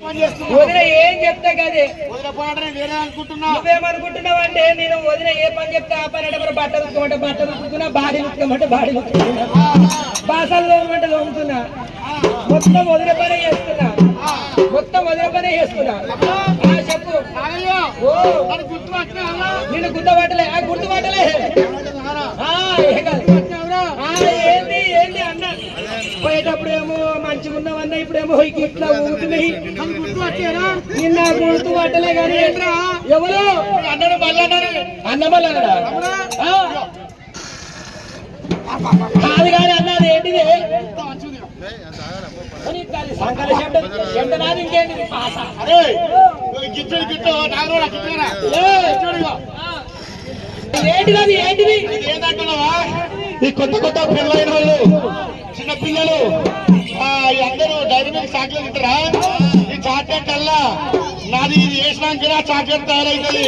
వదిన ఏం చెప్తా కదే నువ్వేమనుకుంటున్నావు అంటే నేను వదిన ఏ పని చెప్తే ఆ పని అంటే బట్టలు ఉతుకోమంటే బట్టలు ఉతుకుతున్నా బాడీ ఉతుకోమంటే బాడీ ఉతుకుతున్నా బాసలు తోమంటే తోముతున్నా మొత్తం వదిన పనే చేస్తున్నా మొత్తం వదిన పనే చేస్తున్నా చెప్పు నిన్ను గుర్తుపట్టలే గుర్తుపట్టలే ఏంది ఏంది అన్న పోయేటప్పుడు ఏమో మంచిగా ఉన్నావన్నా ఇప్పుడేమో ఇట్లా ఊగుతున్నాయి నిన్న గుర్తు పట్టలే కానీ ఎవరు అన్నాడు అన్నమల్లడా కాదు కానీ అన్నది ఏంటిది సంకల శబ్దనాది ఇంకేంటిది ఏంటిది అది ఏంటిది ఏంటంటున్నావా ఈ కొత్త కొత్త పిల్లలైన వాళ్ళు చిన్న పిల్లలు అందరూ డైరీ మిల్క్ చాక్లెట్ తింటారా ఈ చాక్లెట్ అల్లా నాది ఇది వేసినాక చాక్లెట్ తయారైతుంది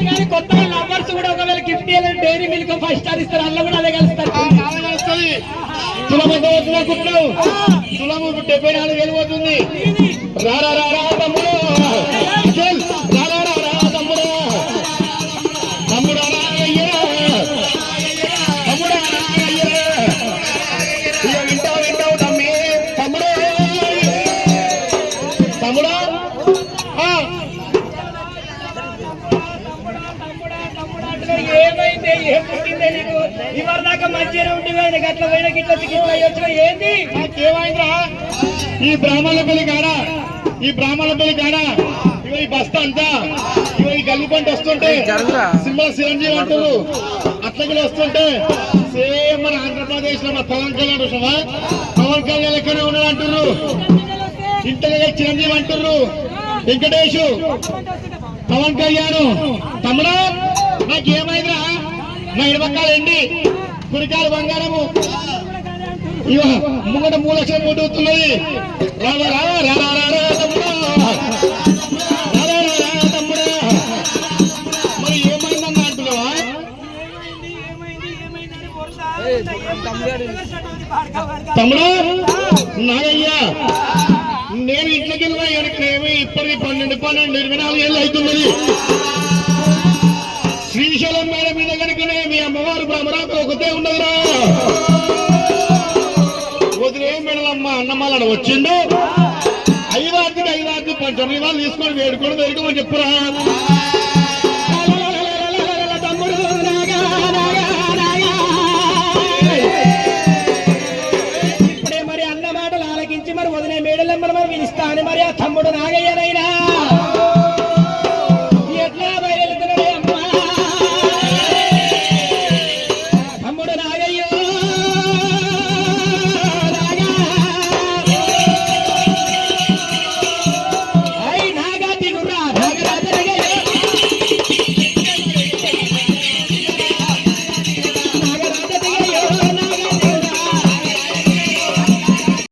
కానీ కొత్త లవర్స్ కూడా ఒకవేళ గిఫ్ట్ ఇవ్వాలి డైరీ మిల్క్ 5 స్టార్ ఇస్తారు అల్ల కూడా అదే కలుస్తారు కలుస్తుంది తులము అనుకుంటున్నావు తులము 74,000 పోతుంది రారా రారా తమ్ముడు రారా రారా తమ్ముడు తమ్ముడు ఏమైంది ఏం పుట్టిందే నీకు ఇవరి దాకా మంచిగానే ఉంటుంది గట్ల పోయిన గిట్ల వచ్చిన ఏంది ఏమైందిరా ఈ బ్రాహ్మణుల పెళ్లి కాడ ఇవ ఈ బస్తా అంతా ఇవ ఈ గల్లి పంట వస్తుంటే సినిమా చిరంజీవి అంటారు అట్లా కూడా వస్తుంటే సేమ్ మన ఆంధ్రప్రదేశ్ లో మా పవన్ కళ్యాణ్ చూసావా పవన్ కళ్యాణ్ ఎక్కడే ఉన్నాడు అంటారు ఇంతగా చిరంజీవి అంటారు వెంకటేష్ పవన్ కళ్యాణ్ తమ్ముడా నాకేమైందిరా నా ఇడపక్కాలండి కురికాలు బంగారము ఇవ ముంగట 3 లక్షలు మూడుతున్నది రారా తమ్ముడా తమ్ముడా మరి ఏమైందన్నా అంటున్నావా తమ్ముడా నాగయ్యా నేను ఇంట్లోకి వెళ్ళినా వెనకనేమి ఇప్పటికి 12 ఏళ్ళు అవుతున్నది శ్రీశైలం మేడ మీద కనుకనే మీ అమ్మవారు బ్రహ్మరాత్రి ఒకతే ఉన్నదిరా వదిలే మెడలమ్మ అన్నమాలను వచ్చిండు 5 పంచని వాళ్ళు తీసుకొని వేడుకొని చెప్పురా తమ్ముడు ఇప్పుడే మరి అన్న మాటలు ఆలకించి మరి వదిలే మేడలమ్మను మరి పిలుస్తా అని మరి ఆ తమ్ముడు నాగయ్యనైనా